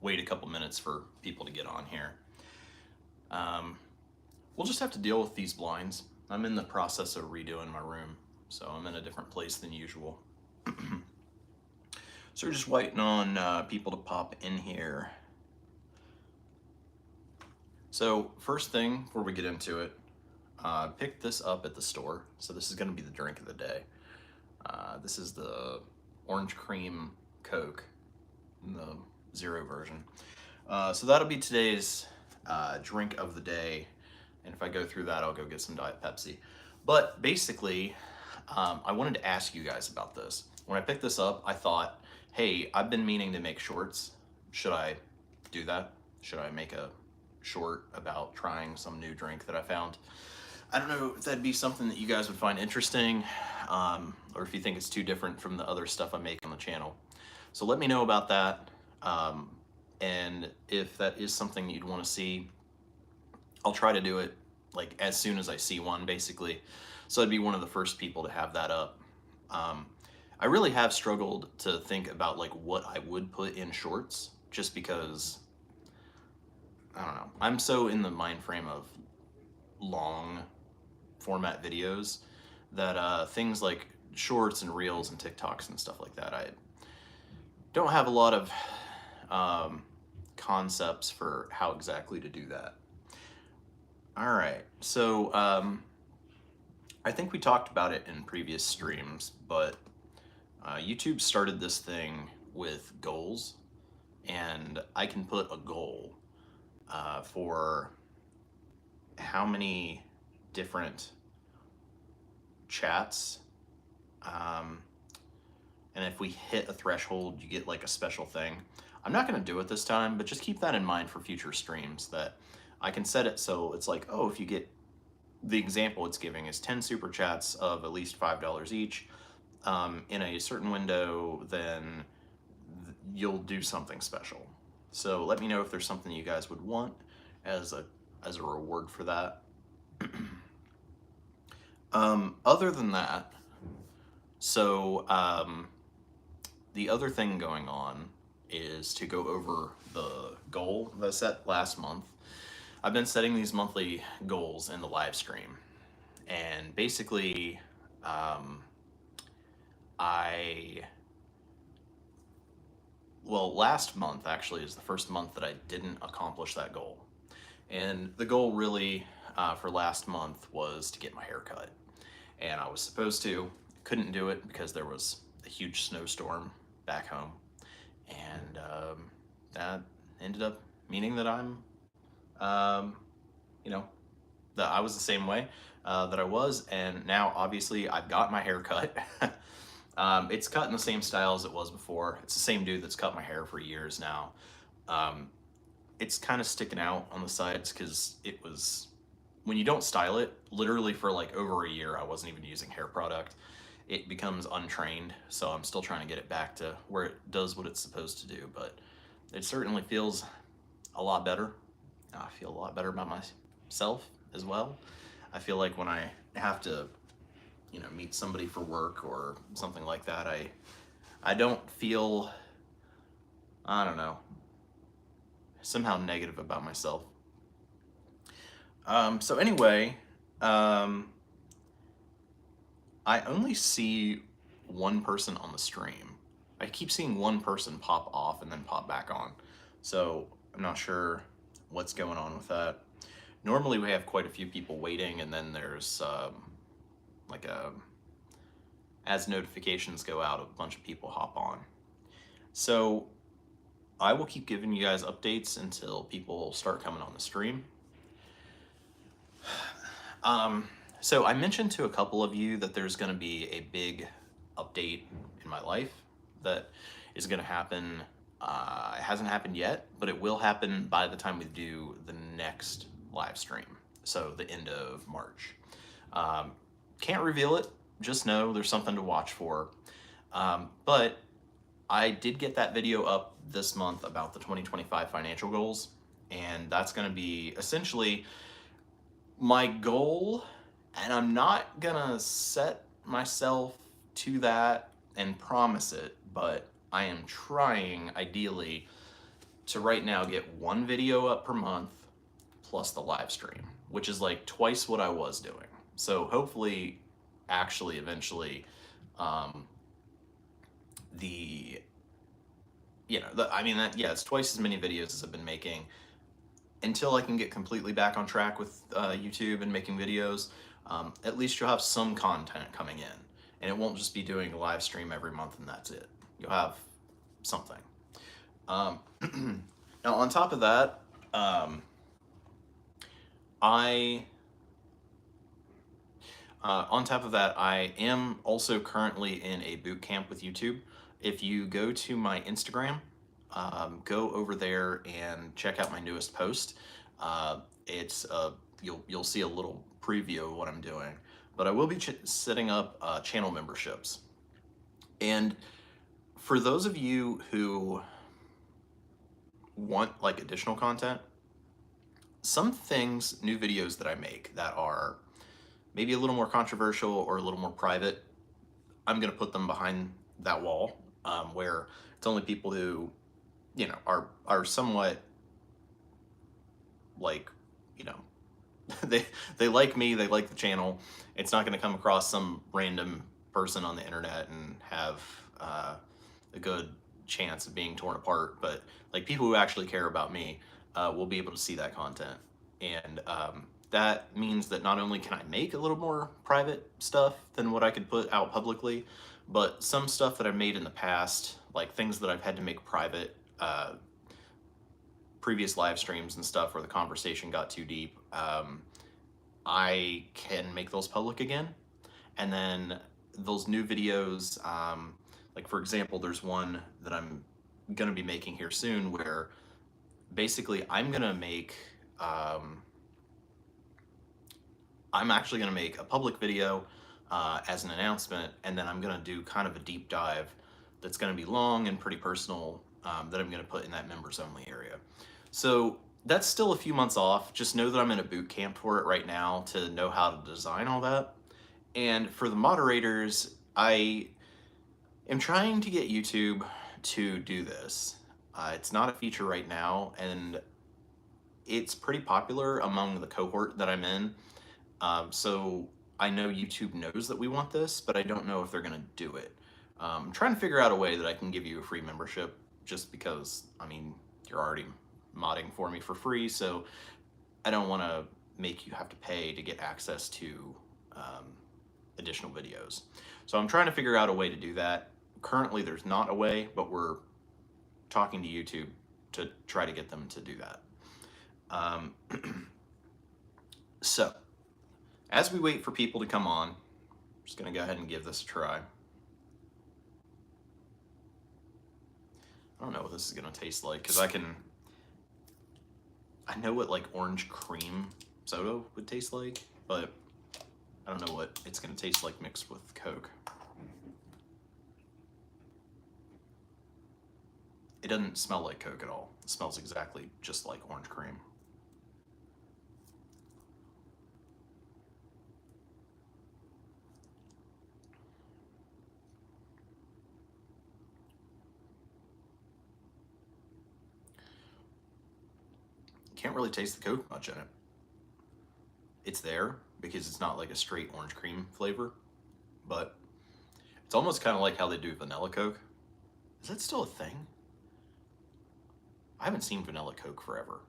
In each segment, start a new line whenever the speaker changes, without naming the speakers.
wait a couple minutes for people to get on here. We'll just have to deal with these blinds. I'm in the process of redoing my room, so I'm in a different place than usual. So we're just waiting on people to pop in here. So first thing before we get into it, I picked this up at the store. So this is going to be the drink of the day. This is the orange cream Coke, the zero version. So that'll be today's drink of the day. And if I go through that, I'll go get some Diet Pepsi. But basically, I wanted to ask you guys about this. When I picked this up, I thought, hey, I've been meaning to make shorts. Should I do that? Should I make a short about trying some new drink that I found? I don't know if that'd be something that you guys would find interesting, or if you think it's too different from the other stuff I make on the channel. So let me know about that. And if that is something you'd want to see, I'll try to do it like as soon as I see one, basically. So I'd be one of the first people to have that up. I really have struggled to think about like what I would put in shorts, just because, I don't know, I'm so in the mind frame of long format videos that things like shorts and reels and TikToks and stuff like that, I don't have a lot of concepts for how exactly to do that. All right, so I think we talked about it in previous streams, but YouTube started this thing with goals, and I can put a goal for how many different chats, and if we hit a threshold, you get like a special thing. I'm not going to do it this time, but just keep that in mind for future streams, that I can set it so it's like, oh, if you get, the example it's giving is 10 super chats of at least $5 each in a certain window, then you'll do something special. So let me know if there's something you guys would want as a reward for that. Other than that, so the other thing going on is to go over the goal that I set last month. I've been setting these monthly goals in the live stream, and basically last month actually is the first month that I didn't accomplish that goal. And the goal really for last month was to get my hair cut. And I was supposed to, couldn't do it because there was a huge snowstorm back home. And that ended up meaning that I'm, that I was the same way that I was. And now obviously I've got my hair cut. It's cut in the same style as it was before. It's the same dude that's cut my hair for years now. It's kind of sticking out on the sides because it was, when you don't style it, literally for like over a year, I wasn't even using hair product. It becomes untrained, so I'm still trying to get it back to where it does what it's supposed to do, but it certainly feels a lot better. I feel a lot better about myself as well. I feel like when I have to, meet somebody for work or something like that, I don't feel, I don't know, somehow negative about myself. So anyway, I only see one person on the stream. I keep seeing one person pop off and then pop back on. So I'm not sure what's going on with that. Normally we have quite a few people waiting, and then there's as notifications go out, a bunch of people hop on. So I will keep giving you guys updates until people start coming on the stream. So I mentioned to a couple of you that there's going to be a big update in my life that is going to happen. It hasn't happened yet, but it will happen by the time we do the next live stream. So the end of March. Can't reveal it. Just know there's something to watch for. But I did get that video up this month about the 2025 financial goals. And that's going to be essentially my goal. And I'm not gonna set myself to that and promise it, but I am trying, ideally, to right now get 1 video up per month plus the live stream, which is like twice what I was doing. So hopefully, actually, eventually, um, the I mean that yeah, it's twice as many videos as I've been making until I can get completely back on track with YouTube and making videos. At least you'll have some content coming in, and it won't just be doing a live stream every month and that's it. You'll have something. Um, now, on top of that, I am also currently in a boot camp with YouTube. If you go to my Instagram, go over there and check out my newest post. You'll see a little preview of what I'm doing, but I will be setting up channel memberships. And for those of you who want like additional content, some things, new videos that I make that are maybe a little more controversial or a little more private, I'm gonna put them behind that wall, where it's only people who, are somewhat like, you know, they like me, they like the channel. It's not gonna come across some random person on the internet and have a good chance of being torn apart, but like people who actually care about me will be able to see that content. And that means that not only can I make a little more private stuff than what I could put out publicly, but some stuff that I've made in the past, like things that I've had to make private, previous live streams and stuff where the conversation got too deep, I can make those public again. And then those new videos, like for example, there's one that I'm gonna be making here soon where basically I'm actually gonna make a public video as an announcement, and then I'm gonna do kind of a deep dive that's gonna be long and pretty personal, that I'm gonna put in that members only area. So that's still a few months off. Just know that I'm in a boot camp for it right now to know how to design all that. And for the moderators, I am trying to get YouTube to do this. It's not a feature right now, and it's pretty popular among the cohort that I'm in. So I know YouTube knows that we want this, but I don't know if they're gonna do it. I'm trying to figure out a way that I can give you a free membership, just because, I mean, you're already modding for me for free, so I don't want to make you have to pay to get access to additional videos. So I'm trying to figure out a way to do that. Currently there's not a way, but we're talking to YouTube to try to get them to do that. So as we wait for people to come on, I'm just gonna go ahead and give this a try. I don't know what this is gonna taste like, because I know what like orange cream soda would taste like, but I don't know what it's gonna taste like mixed with Coke. It doesn't smell like Coke at all. It smells exactly just like orange cream. Can't really taste the Coke much in it. It's there because it's not like a straight orange cream flavor, but it's almost kind of like how they do vanilla Coke. Is that still a thing? I haven't seen vanilla Coke forever,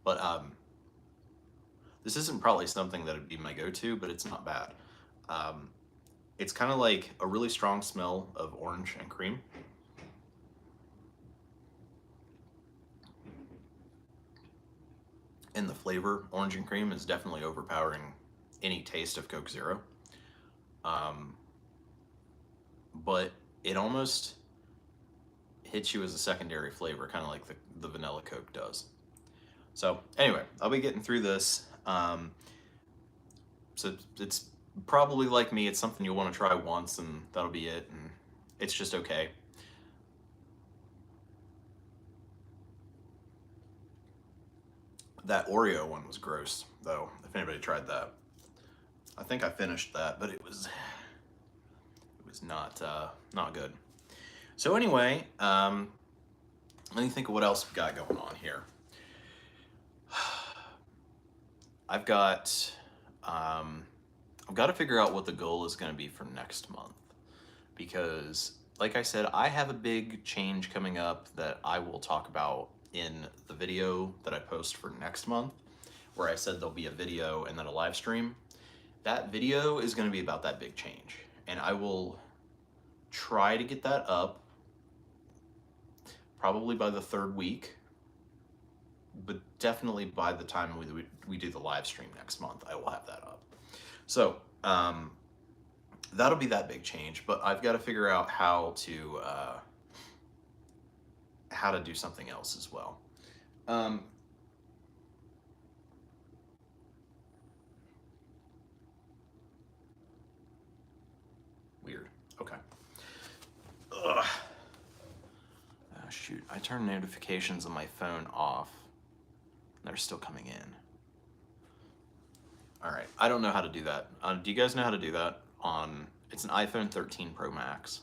but this isn't probably something that would be my go-to, but it's not bad. It's kind of like a really strong smell of orange and cream. And the flavor, orange and cream, is definitely overpowering any taste of Coke Zero. But it almost hits you as a secondary flavor, kind of like the vanilla Coke does. So anyway, I'll be getting through this. So it's probably like me, it's something you'll want to try once and that'll be it, and it's just okay. That Oreo one was gross, though, if anybody tried that. I think I finished that, but it was not good. So anyway, Let me think of what else we got going on here. I've got to figure out what the goal is going to be for next month, because like I said, I have a big change coming up that I will talk about in the video that I post for next month, where I said there'll be a video and then a live stream. That video is going to be about that big change, and I will try to get that up probably by the 3rd week, but definitely by the time we do the live stream next month, I will have that up. So that'll be that big change, but I've got to figure out how to do something else as well. Weird. Okay. Ugh. Oh, shoot. I turned notifications on my phone off. They're still coming in. All right. I don't know how to do that. Do you guys know how to do that? It's an iPhone 13 Pro Max.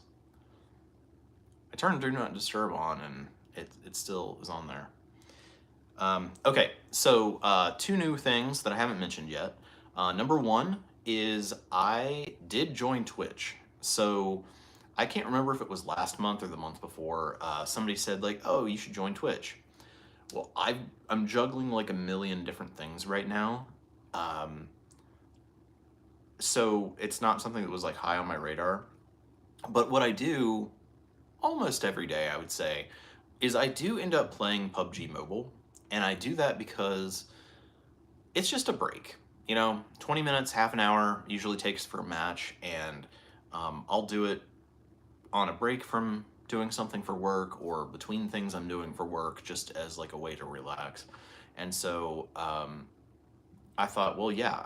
I turned Do Not Disturb on, and it still is on there. Okay, so 2 new things that I haven't mentioned yet. Number 1 is I did join Twitch. So I can't remember if it was last month or the month before. Somebody said like, "Oh, you should join Twitch." Well, I'm juggling like a million different things right now. So it's not something that was like high on my radar. But what I do almost every day, I would say, is I do end up playing PUBG Mobile. And I do that because it's just a break. 20 minutes, half an hour usually takes for a match, and I'll do it on a break from doing something for work or between things I'm doing for work, just as like a way to relax. And so I thought, well, yeah,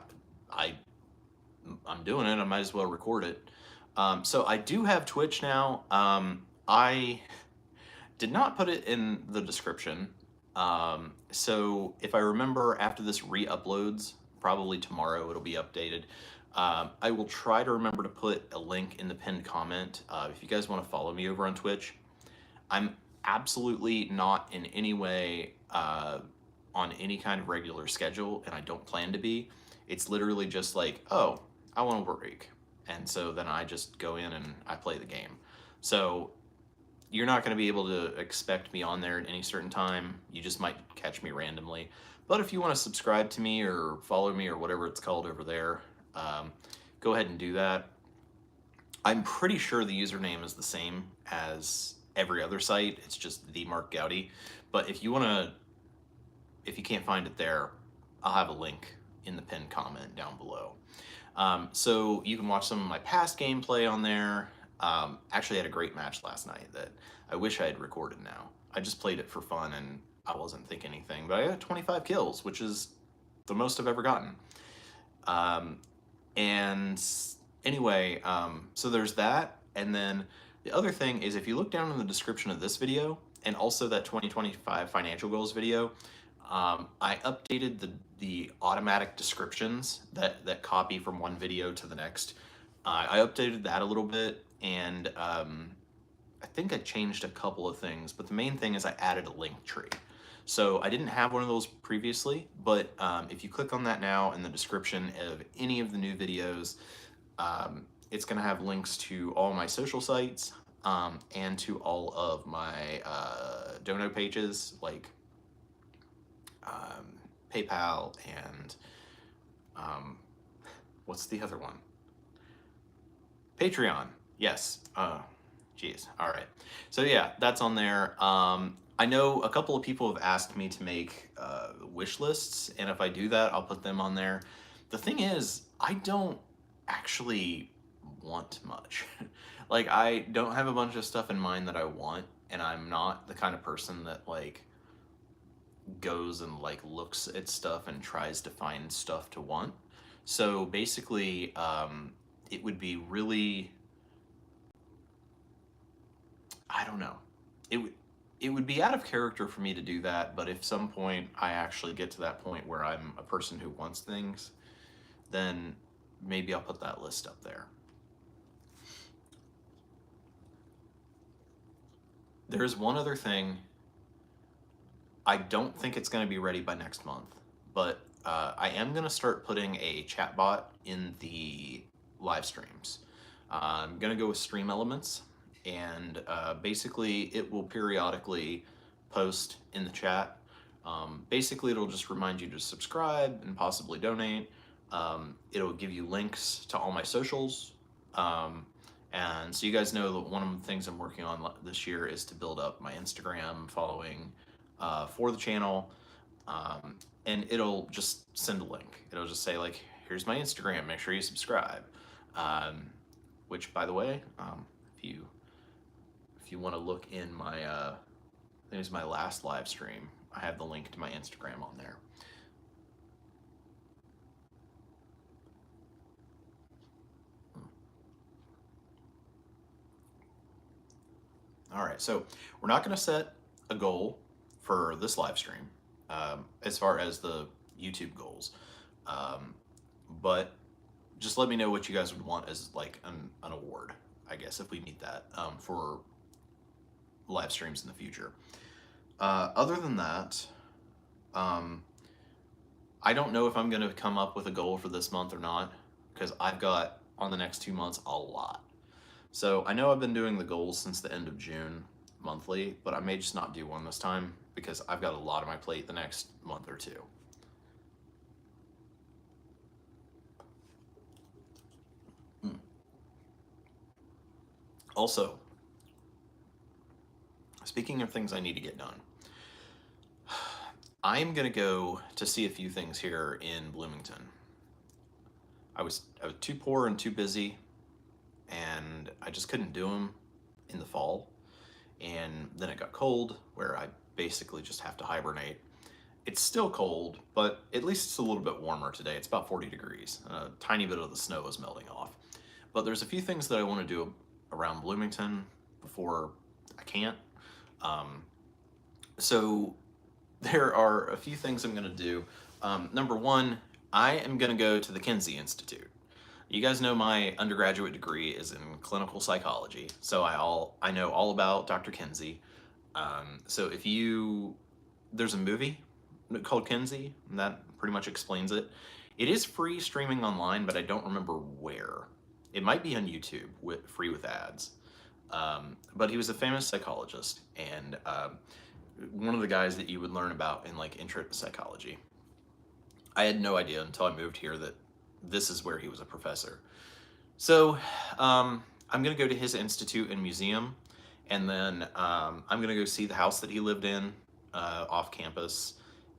I'm doing it, I might as well record it. So I do have Twitch now. I did not put it in the description. So if I remember, after this re-uploads, probably tomorrow it'll be updated. I will try to remember to put a link in the pinned comment. If you guys want to follow me over on Twitch, I'm absolutely not in any way on any kind of regular schedule, and I don't plan to be. It's literally just like, oh, I want a break. And so then I just go in and I play the game. So you're not going to be able to expect me on there at any certain time. You just might catch me randomly. But if you want to subscribe to me or follow me or whatever it's called over there, go ahead and do that. I'm pretty sure the username is the same as every other site. It's just the MarkGoudy. But if you can't find it there, I'll have a link in the pinned comment down below. So you can watch some of my past gameplay on there. Actually had a great match last night that I wish I had recorded now. I just played it for fun and I wasn't thinking anything, but I got 25 kills, which is the most I've ever gotten. And anyway, so there's that. And then the other thing is, if you look down in the description of this video and also that 2025 financial goals video, I updated the automatic descriptions that copy from one video to the next. I updated that a little bit, and I think I changed a couple of things, but the main thing is I added a link tree. So I didn't have one of those previously, but if you click on that now in the description of any of the new videos, it's going to have links to all my social sites and to all of my dono pages, like PayPal and what's the other one? Patreon. Yes. Geez. All right. So yeah, that's on there. I know a couple of people have asked me to make wish lists, and if I do that, I'll put them on there. The thing is, I don't actually want much. Like, I don't have a bunch of stuff in mind that I want, and I'm not the kind of person that like goes and like looks at stuff and tries to find stuff to want. So basically, it would be really, I don't know. It would be out of character for me to do that, but if some point I actually get to that point where I'm a person who wants things, then maybe I'll put that list up there. There is one other thing I don't think it's going to be ready by next month, but I am going to start putting a chatbot in the live streams. I'm going to go with Stream Elements, and basically it will periodically post in the chat. Basically, it'll just remind you to subscribe and possibly donate. It'll give you links to all my socials. And so you guys know that one of the things I'm working on this year is to build up my Instagram following for the channel. And it'll just send a link. It'll just say like, here's my Instagram, make sure you subscribe. Which, by the way, if you want to look in my, I think it was my last live stream, I have the link to my Instagram on there. All right, so we're not going to set a goal for this live stream as far as the YouTube goals, but just let me know what you guys would want as like an award, I guess, if we need that for live streams in the future. Other than that, I don't know if I'm going to come up with a goal for this month or not, because I've got on the next 2 months a lot. So I know I've been doing the goals since the end of June monthly, but I may just not do one this time because I've got a lot on my plate the next month or two. Also, speaking of things I need to get done, I'm gonna go to see a few things here in Bloomington. I was too poor and too busy, and I just couldn't do them in the fall. And then it got cold, where I basically just have to hibernate. It's still cold, but at least it's a little bit warmer today. It's about 40 degrees. A tiny bit of the snow is melting off. But there's a few things that I want to do around Bloomington before I can't. So there are a few things I'm going to do. Number one, I am going to go to the Kinsey Institute. You guys know my undergraduate degree is in clinical psychology, so I know all about Dr. Kinsey. So there's a movie called Kinsey, and that pretty much explains it. It is free streaming online, but I don't remember where. It might be on YouTube, free with ads. But he was a famous psychologist, and one of the guys that you would learn about in like intro to psychology. I had no idea until I moved here that this is where he was a professor. So I'm gonna go to his institute and museum, and then I'm gonna go see the house that he lived in off campus,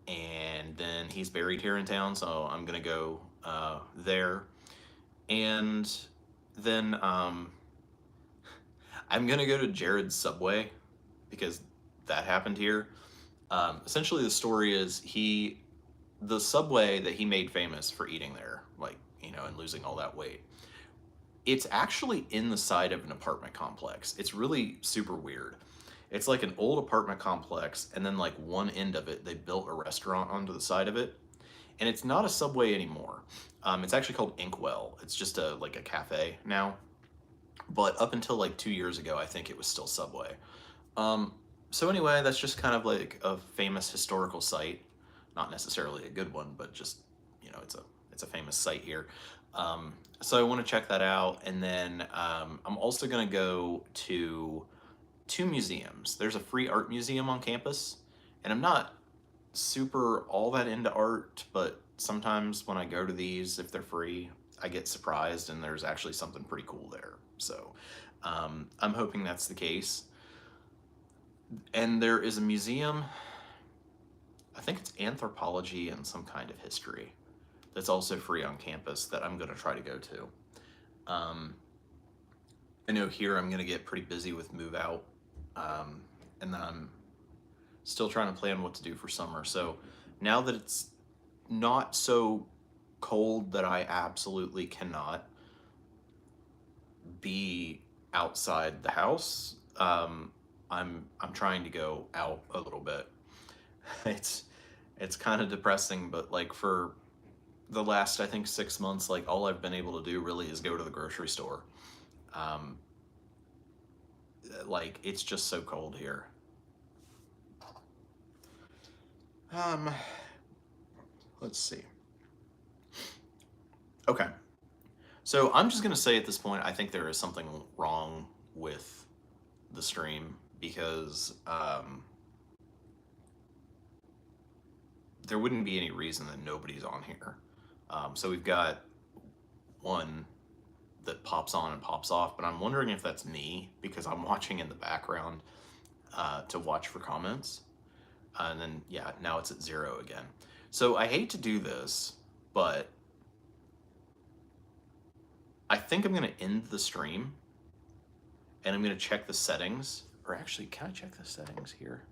and then he's buried here in town, so I'm gonna go there. And then I'm gonna go to Jared's Subway because that happened here. Essentially the story is the Subway that he made famous for eating there, like, and losing all that weight, it's actually in the side of an apartment complex. It's really super weird. It's like an old apartment complex, and then like one end of it, they built a restaurant onto the side of it. And it's not a Subway anymore. It's actually called Inkwell. It's just like a cafe now. But up until like 2 years ago, I think it was still Subway. So anyway, that's just kind of like a famous historical site. Not necessarily a good one, but just, it's a famous site here. So I want to check that out. And then I'm also going to go to 2 museums. There's a free art museum on campus, and I'm not super all that into art, but sometimes when I go to these, if they're free, I get surprised and there's actually something pretty cool there. So I'm hoping that's the case. And there is a museum, I think it's anthropology and some kind of history, that's also free on campus that I'm going to try to go to. I know here I'm going to get pretty busy with move out, and then I'm still trying to plan what to do for summer. So now that it's not so cold that I absolutely cannot be outside the house, I'm trying to go out a little bit. It's kind of depressing, but like for the last, I think 6 months, like all I've been able to do really is go to the grocery store. Like it's just so cold here. Let's see. Okay. So I'm just gonna say at this point, I think there is something wrong with the stream because there wouldn't be any reason that nobody's on here. So we've got one that pops on and pops off, but I'm wondering if that's me because I'm watching in the background to watch for comments. And then, yeah, now it's at 0 again. So I hate to do this, but I think I'm gonna end the stream and I'm gonna check the settings. Or actually, can I check the settings here?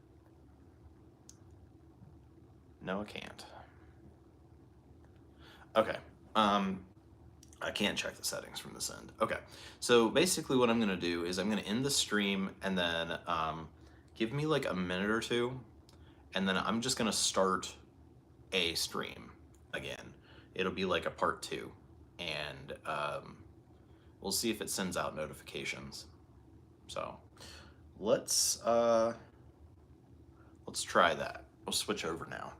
No, I can't. Okay. I can't check the settings from this end. Okay. So basically what I'm gonna do is I'm gonna end the stream and then give me like a minute or two, and then I'm just gonna start a stream again. It'll be like a part 2, and we'll see if it sends out notifications. So let's try that. We'll switch over now.